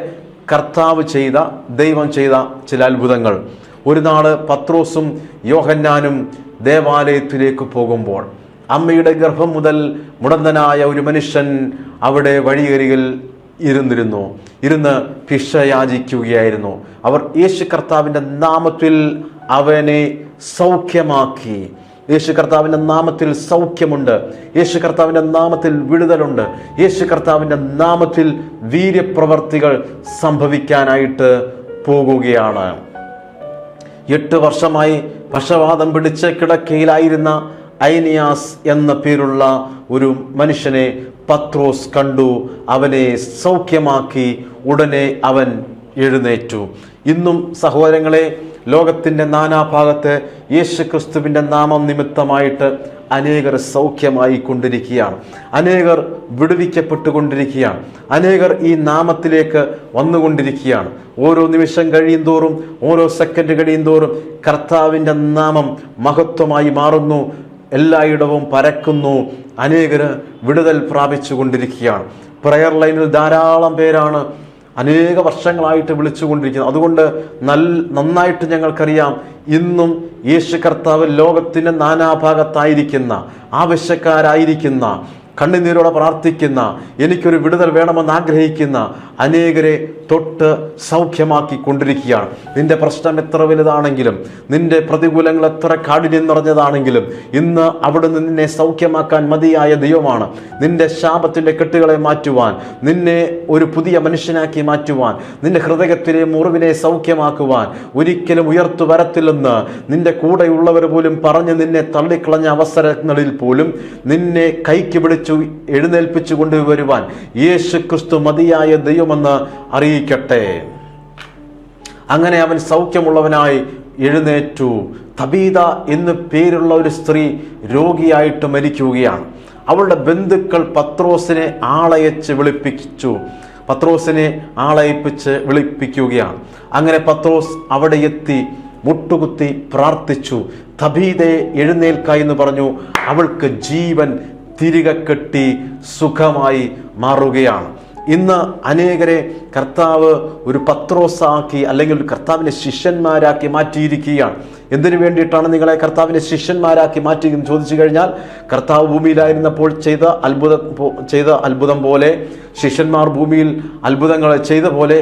കർത്താവ് ചെയ്ത, ദൈവം ചെയ്ത ചില അത്ഭുതങ്ങൾ. ഒരു നാൾ പത്രോസും യോഹന്നാനും ദേവാലയത്തിലേക്ക് പോകുമ്പോൾ അമ്മയുടെ ഗർഭം മുതൽ മുടന്തനായ ഒരു മനുഷ്യൻ അവിടെ വഴിയരികിൽ ഇരുന്ന് ഭിക്ഷ യാചിക്കുകയായിരുന്നു. അവർ യേശു കർത്താവിൻ്റെ നാമത്തിൽ അവനെ സൗഖ്യമാക്കി. യേശു കർത്താവിൻ്റെ നാമത്തിൽ സൗഖ്യമുണ്ട്. യേശു കർത്താവിൻ്റെ നാമത്തിൽ വിടുതലുണ്ട്. യേശു കർത്താവിൻ്റെ നാമത്തിൽ വീര്യപ്രവർത്തികൾ സംഭവിക്കാനായിട്ട് പോകുകയാണ്. 8 വർഷമായി പക്ഷവാതം പിടിച്ച് കിടക്കയിലായിരുന്ന ഐനിയാസ് എന്ന പേരുള്ള ഒരു മനുഷ്യനെ പത്രോസ് കണ്ടു. അവനെ സൗഖ്യമാക്കി. ഉടനെ അവൻ എഴുന്നേറ്റു. ഇന്നും സഹോദരങ്ങളെ, ലോകത്തിൻ്റെ നാനാഭാഗത്ത് യേശു ക്രിസ്തുവിൻ്റെ നാമം നിമിത്തമായിട്ട് അനേകർ സൗഖ്യമായി കൊണ്ടിരിക്കുകയാണ്. അനേകർ വിടുവിക്കപ്പെട്ടുകൊണ്ടിരിക്കുകയാണ്. അനേകർ ഈ നാമത്തിലേക്ക് വന്നുകൊണ്ടിരിക്കുകയാണ്. ഓരോ നിമിഷം കഴിയും തോറും, ഓരോ സെക്കൻഡ് കഴിയും തോറും കർത്താവിൻ്റെ നാമം മഹത്വമായി മാറുന്നു. എല്ലായിടവും പരക്കുന്നു. അനേകർ വിടുതൽ പ്രാപിച്ചു കൊണ്ടിരിക്കുകയാണ്. പ്രയർ ലൈനിൽ ധാരാളം പേരാണ് അനേക വർഷങ്ങളായിട്ട് വിളിച്ചുകൊണ്ടിരിക്കുന്നത്. അതുകൊണ്ട് നന്നായിട്ട് ഞങ്ങൾക്കറിയാം, ഇന്നും യേശു കർത്താവ് ലോകത്തിൻ്റെ നാനാഭാഗത്തായിരിക്കുന്ന, ആവശ്യക്കാരായിരിക്കുന്ന, കണ്ണുനീരോടെ പ്രാർത്ഥിക്കുന്ന, എനിക്കൊരു വിടുതൽ വേണമെന്ന് ആഗ്രഹിക്കുന്ന അനേകരെ തൊട്ട് സൗഖ്യമാക്കി കൊണ്ടിരിക്കുകയാണ്. നിന്റെ പ്രശ്നം എത്ര വലുതാണെങ്കിലും, നിന്റെ പ്രതികൂലങ്ങൾ എത്ര കാഠിന്യം നിറഞ്ഞതാണെങ്കിലും, ഇന്ന് അവിടുന്ന് നിന്നെ സൗഖ്യമാക്കാൻ മതിയായ ദൈവമാണ്. നിന്റെ ശാപത്തിൻ്റെ കെട്ടുകളെ മാറ്റുവാൻ, നിന്നെ ഒരു പുതിയ മനുഷ്യനാക്കി മാറ്റുവാൻ, നിന്റെ ഹൃദയത്തിലെ മുറിവിനെ സൗഖ്യമാക്കുവാൻ, ഒരിക്കലും ഉയർത്തു വരത്തില്ലെന്ന് നിന്റെ കൂടെയുള്ളവർ പോലും പറഞ്ഞ് നിന്നെ തള്ളിക്കളഞ്ഞ അവസരങ്ങളിൽ പോലും നിന്നെ കൈക്ക് പിടിച്ചു എഴുന്നേൽപ്പിച്ചു കൊണ്ടുവരുവാൻ യേശു ക്രിസ്തു മതിയായ ദൈവമെന്ന് അറിയിക്കട്ടെ. അങ്ങനെ അവൻ സൗഖ്യമുള്ളവനായി എഴുന്നേറ്റു. തബീത എന്ന് പേരുള്ള ഒരു സ്ത്രീ രോഗിയായിട്ട് മരിക്കുകയാണ്. അവളുടെ ബന്ധുക്കൾ പത്രോസിനെ ആളയപ്പിച്ച് വിളിപ്പിക്കുകയാണ്. അങ്ങനെ പത്രോസ് അവിടെ എത്തി മുട്ടുകുത്തി പ്രാർത്ഥിച്ചു. തബീതയെ എഴുന്നേൽക്ക എന്ന് പറഞ്ഞു. അവൾക്ക് ജീവൻ തിരികെ കെട്ടി സുഖമായി മാറുകയാണ്. ഇന്ന് അനേകരെ കർത്താവ് ഒരു പത്രോസാക്കി, അല്ലെങ്കിൽ ഒരു കർത്താവിൻ്റെ ശിഷ്യന്മാരാക്കി മാറ്റിയിരിക്കുകയാണ്. എന്തിനു വേണ്ടിയിട്ടാണ് നിങ്ങളെ കർത്താവിൻ്റെ ശിഷ്യന്മാരാക്കി മാറ്റിയെന്ന് ചോദിച്ചു കഴിഞ്ഞാൽ, കർത്താവ് ഭൂമിയിലായിരുന്നപ്പോൾ ചെയ്ത അത്ഭുതം പോലെ, ശിഷ്യന്മാർ ഭൂമിയിൽ അത്ഭുതങ്ങൾ ചെയ്ത പോലെ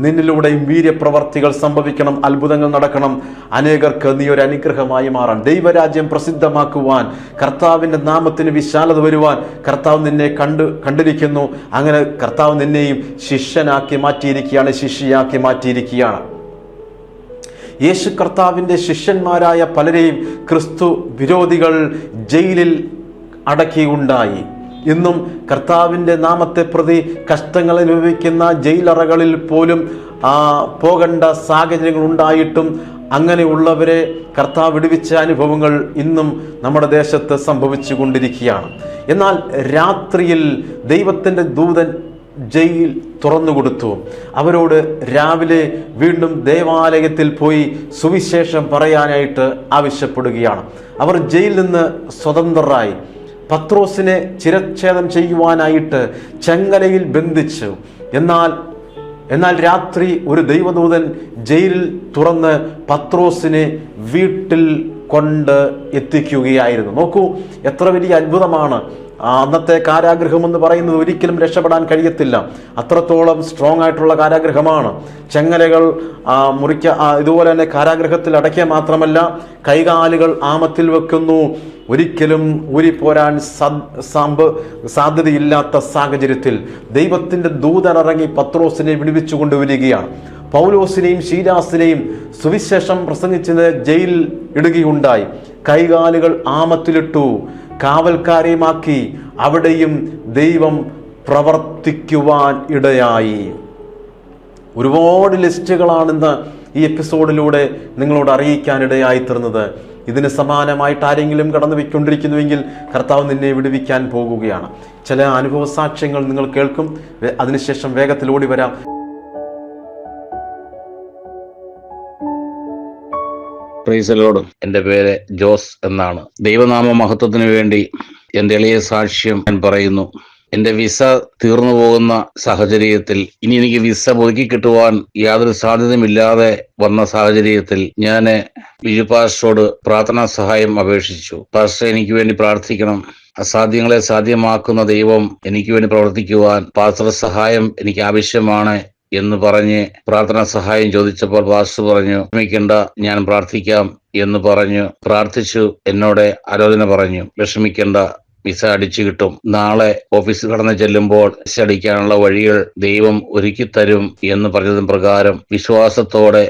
നിന്നിലൂടെയും വീര്യപ്രവർത്തികൾ സംഭവിക്കണം, അത്ഭുതങ്ങൾ നടക്കണം. അനേകർക്ക് നീ ഒരു അനുഗ്രഹമായി മാറാൻ, ദൈവരാജ്യം പ്രസിദ്ധമാക്കുവാൻ, കർത്താവിൻ്റെ നാമത്തിന് വിശാലത വരുവാൻ കർത്താവ് നിന്നെ കണ്ടിരിക്കുന്നു. അങ്ങനെ കർത്താവ് നിന്നെയും ശിഷ്യനാക്കി മാറ്റിയിരിക്കുകയാണ്, ശിഷ്യയാക്കി മാറ്റിയിരിക്കുകയാണ്. യേശു കർത്താവിൻ്റെ ശിഷ്യന്മാരായ പലരെയും ക്രിസ്തു വിരോധികൾ ജയിലിൽ അടക്കിയുണ്ടായി. ഇന്നും കർത്താവിൻ്റെ നാമത്തെ പ്രതി കഷ്ടങ്ങൾ അനുഭവിക്കുന്ന ജയിലറകളിൽ പോലും പോകേണ്ട സാഹചര്യങ്ങൾ ഉണ്ടായിട്ടും അങ്ങനെയുള്ളവരെ കർത്താവ് വിടുവിച്ച അനുഭവങ്ങൾ ഇന്നും നമ്മുടെ ദേശത്ത് സംഭവിച്ചു കൊണ്ടിരിക്കുകയാണ്. എന്നാൽ രാത്രിയിൽ ദൈവത്തിൻ്റെ ദൂതൻ ജയിൽ തുറന്നുകൊടുത്തു. അവരോട് രാവിലെ വീണ്ടും ദേവാലയത്തിൽ പോയി സുവിശേഷം പറയാനായിട്ട് ആവശ്യപ്പെടുകയാണ്. അവർ ജയിലിൽ നിന്ന് സ്വതന്ത്രരായി. പത്രോസിനെ ചിരച്ഛേദം ചെയ്യുവാനായിട്ട് ചങ്ങലയിൽ ബന്ധിച്ചു. എന്നാൽ രാത്രി ഒരു ദൈവദൂതൻ ജയിലിൽ തുറന്ന് പത്രോസിനെ വീട്ടിൽ കൊണ്ട് എത്തിക്കുകയായിരുന്നു. നോക്കൂ, എത്ര വലിയ അത്ഭുതമാണ്. അന്നത്തെ കാരാഗൃഹം എന്ന് പറയുന്നത് ഒരിക്കലും രക്ഷപ്പെടാൻ കഴിയത്തില്ല. അത്രത്തോളം സ്ട്രോങ് ആയിട്ടുള്ള കാരാഗൃഹമാണ്. ചെങ്ങലകൾ ഇതുപോലെ തന്നെ കാരാഗൃഹത്തിൽ അടയ്ക്കുക മാത്രമല്ല, കൈകാലുകൾ ആമത്തിൽ വെക്കുന്നു. ഒരിക്കലും ഊരിപ്പോരാൻ സാധ്യതയില്ലാത്ത സാഹചര്യത്തിൽ ദൈവത്തിൻ്റെ ദൂതനിറങ്ങി പത്രോസിനെ വിടുവിച്ചു കൊണ്ടുവരികയാണ്. പൗലോസിനെയും ശീലാസിനെയും സുവിശേഷം പ്രസംഗിച്ചത് ജയിലിൽ ഇടുകയുണ്ടായി. കൈകാലുകൾ ആമത്തിലിട്ടു. കാവൽക്കാരെയുമാക്കി അവിടെയും ദൈവം പ്രവർത്തിക്കുവാൻ ഇടയായി. ഒരുപാട് ലിസ്റ്റുകളാണിന്ന് ഈ എപ്പിസോഡിലൂടെ നിങ്ങളോട് അറിയിക്കാനിടയായി തീർന്നത്. ഇതിന് സമാനമായിട്ട് ആരെങ്കിലും കടന്നു പോയിക്കൊണ്ടിരിക്കുന്നുവെങ്കിൽ കർത്താവ് നിന്നെ വിടുവിക്കാൻ പോകുകയാണ്. ചില അനുഭവ സാക്ഷ്യങ്ങൾ നിങ്ങൾ കേൾക്കും. അതിനുശേഷം വേഗത്തിൽ ഓടി വരാം. Praise the Lord. എൻ്റെ പേര് ജോസ് എന്നാണ്. ദൈവനാമ മഹത്വത്തിന് വേണ്ടി എൻ്റെ എളിയ സാക്ഷ്യം ഞാൻ പറയുന്നു. എൻ്റെ വിസ തീർന്നു പോകുന്ന സാഹചര്യത്തിൽ, ഇനി എനിക്ക് വിസ പുതുക്കി കിട്ടുവാൻ യാതൊരു സാധ്യതയുമില്ലാതെ വന്ന സാഹചര്യത്തിൽ ഞാൻ ബിജു പാസ്റ്ററോട് പ്രാർത്ഥനാ സഹായം അപേക്ഷിച്ചു. പാസ്റ്റർ, എനിക്ക് വേണ്ടി പ്രാർത്ഥിക്കണം. അസാധ്യങ്ങളെ സാധ്യമാക്കുന്ന ദൈവം എനിക്ക് വേണ്ടി പ്രവർത്തിക്കുവാൻ പാസ്റ്റർ സഹായം എനിക്ക് ആവശ്യമാണ് എന്ന് പറഞ്ഞ് പ്രാർത്ഥനാ സഹായം ചോദിച്ചപ്പോൾ പാസ്റ്റർ പറഞ്ഞു, വിഷമിക്കണ്ട, ഞാൻ പ്രാർത്ഥിക്കാം എന്ന് പറഞ്ഞു. പ്രാർത്ഥിച്ചു. എന്നോട് ആലോചന പറഞ്ഞു, വിഷമിക്കണ്ട, വിസ അടിച്ചു കിട്ടും. നാളെ ഓഫീസിൽ കടന്നു ചെല്ലുമ്പോൾ വിസ അടിക്കാനുള്ള വഴികൾ ദൈവം ഒരുക്കി തരും എന്ന് പറഞ്ഞതിന് പ്രകാരം വിശ്വാസത്തോടെ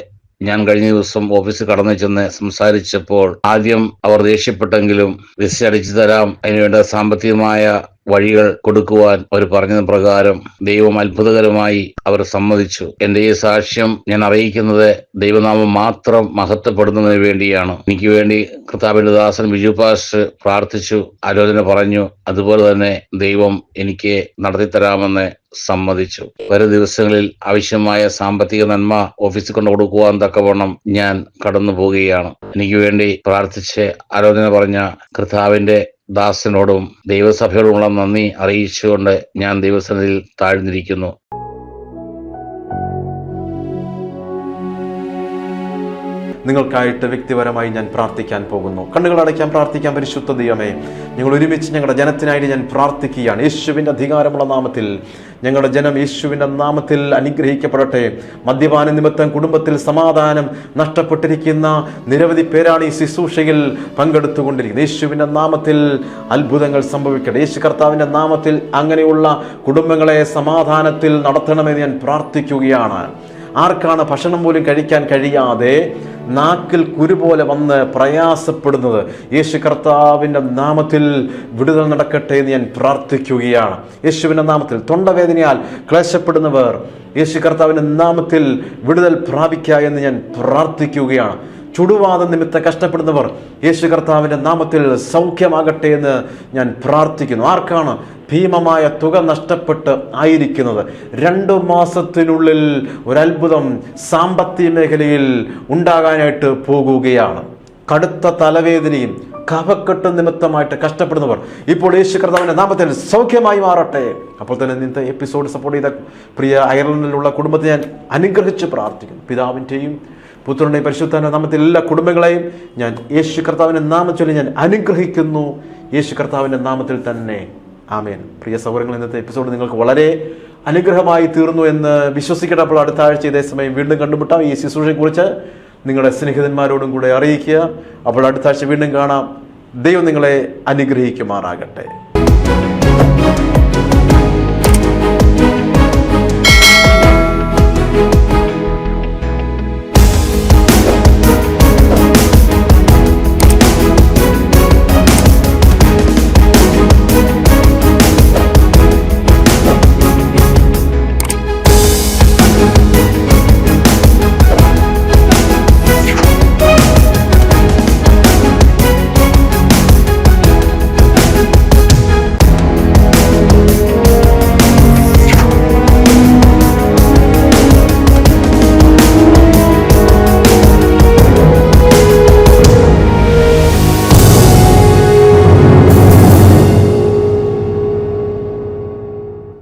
ഞാൻ കഴിഞ്ഞ ദിവസം ഓഫീസിൽ കടന്നു ചെന്ന് സംസാരിച്ചപ്പോൾ ആദ്യം അവർ ദേഷ്യപ്പെട്ടെങ്കിലും വിസ അടിച്ചു തരാം, അതിനുവേണ്ട സാമ്പത്തികമായ വഴികൾ കൊടുക്കുവാൻ അവർ പറഞ്ഞതിന് പ്രകാരം ദൈവം അത്ഭുതകരമായി അവർ സമ്മതിച്ചു. എന്റെ ഈ സാക്ഷ്യം ഞാൻ അറിയിക്കുന്നത് ദൈവനാമം മാത്രം മഹത്വപ്പെടുന്നതിന് വേണ്ടിയാണ്. എനിക്ക് വേണ്ടി കർത്താവിന്റെ ദാസൻ ബിജു പാസ്റ്റർ പ്രാർത്ഥിച്ചു, ആലോചന പറഞ്ഞു. അതുപോലെ തന്നെ ദൈവം എനിക്ക് നടത്തിത്തരാമെന്ന് സമ്മതിച്ചു. വരും ദിവസങ്ങളിൽ ആവശ്യമായ സാമ്പത്തിക നന്മ ഓഫീസിൽ കൊണ്ട് കൊടുക്കുവാൻ തക്കവണ്ണം ഞാൻ കടന്നു പോവുകയാണ്. എനിക്ക് വേണ്ടി പ്രാർത്ഥിച്ച് ആലോചന പറഞ്ഞ കർത്താവിന്റെ ദാസനോടും ദൈവസഭയോടുമുള്ള നന്ദി അറിയിച്ചുകൊണ്ട് ഞാൻ ദൈവസന്നിധിയിൽ താഴ്ന്നിരിക്കുന്നു. നിങ്ങൾക്കായിട്ട് വ്യക്തിപരമായി ഞാൻ പ്രാർത്ഥിക്കാൻ പോകുന്നു. കണ്ണുകൾ അടയ്ക്കാൻ പ്രാർത്ഥിക്കാൻ. പരിശുദ്ധ ദൈവമേ, ഞങ്ങൾ ഒരുമിച്ച് ഞങ്ങളുടെ ജനത്തിനായിട്ട് ഞാൻ പ്രാർത്ഥിക്കുകയാണ്. യേശുവിൻ്റെ അധികാരമുള്ള നാമത്തിൽ ഞങ്ങളുടെ ജനം യേശുവിൻ്റെ നാമത്തിൽ അനുഗ്രഹിക്കപ്പെടട്ടെ. മദ്യപാന നിമിത്തം കുടുംബത്തിൽ സമാധാനം നഷ്ടപ്പെട്ടിരിക്കുന്ന നിരവധി പേരാണ് ഈ ശുശ്രൂഷയിൽ പങ്കെടുത്തുകൊണ്ടിരിക്കുന്നത്. യേശുവിൻ്റെ നാമത്തിൽ അത്ഭുതങ്ങൾ സംഭവിക്കട്ടെ. യേശു കർത്താവിൻ്റെ നാമത്തിൽ അങ്ങനെയുള്ള കുടുംബങ്ങളെ സമാധാനത്തിൽ നടത്തണമെന്ന് ഞാൻ പ്രാർത്ഥിക്കുകയാണ്. ആർക്കാണ് ഭക്ഷണം പോലും കഴിക്കാൻ കഴിയാതെ നാക്കിൽ കുരു പോലെ വന്ന് പ്രയാസപ്പെടുന്നത്, യേശു കർത്താവിൻ്റെ നാമത്തിൽ വിടുതൽ നടക്കട്ടെ എന്ന് ഞാൻ പ്രാർത്ഥിക്കുകയാണ്. യേശുവിൻ്റെ നാമത്തിൽ തൊണ്ടവേദനയാൽ ക്ലേശപ്പെടുന്നവർ യേശു കർത്താവിൻ്റെ നാമത്തിൽ വിടുതൽ പ്രാപിക്കുക എന്ന് ഞാൻ പ്രാർത്ഥിക്കുകയാണ്. ചുടുവാദ നിമിത്തം കഷ്ടപ്പെടുന്നവർ യേശു കർത്താവിൻ്റെ നാമത്തിൽ സൗഖ്യമാകട്ടെ എന്ന് ഞാൻ പ്രാർത്ഥിക്കുന്നു. ആർക്കാണ് ഭീമമായ തുക നഷ്ടപ്പെട്ട് ആയിരിക്കുന്നത്, 2 മാസത്തിനുള്ളിൽ ഒരത്ഭുതം സാമ്പത്തിക മേഖലയിൽ ഉണ്ടാകാനായിട്ട് പോകുകയാണ്. കടുത്ത തലവേദനയും കഫക്കെട്ട് നിമിത്തമായിട്ട് കഷ്ടപ്പെടുന്നവർ ഇപ്പോൾ യേശു കർത്താവിൻ്റെ നാമത്തിൽ സൗഖ്യമായി മാറട്ടെ. അപ്പോൾ തന്നെ ഇന്നത്തെ എപ്പിസോഡ് സപ്പോർട്ട് ചെയ്ത പ്രിയ അയർലൻഡിലുള്ള കുടുംബത്തെ ഞാൻ അനുഗ്രഹിച്ച് പ്രാർത്ഥിക്കുന്നു. പിതാവിൻ്റെയും പുത്രൻ്റെയും പരിശുദ്ധൻ്റെ നാമത്തിൽ എല്ലാ കുടുംബങ്ങളെയും ഞാൻ യേശു കർത്താവിൻ്റെ നാമത്തിൽ ഞാൻ അനുഗ്രഹിക്കുന്നു. യേശു കർത്താവിൻ്റെ നാമത്തിൽ തന്നെ ആമേൻ. പ്രിയ സഹോദരങ്ങൾ, ഇന്നത്തെ എപ്പിസോഡ് നിങ്ങൾക്ക് വളരെ അനുഗ്രഹമായി തീർന്നു എന്ന് വിശ്വസിക്കട്ടെ. അപ്പോൾ അടുത്ത ആഴ്ച ഇതേ സമയം വീണ്ടും കണ്ടുമുട്ടാം. ഈ ശുശ്രൂഷയെക്കുറിച്ച് നിങ്ങളുടെ സ്നേഹിതന്മാരോടും കൂടെ അറിയിക്കുക. അപ്പോൾ അടുത്ത ആഴ്ച വീണ്ടും കാണാം. ദൈവം നിങ്ങളെ അനുഗ്രഹിക്കുമാറാകട്ടെ.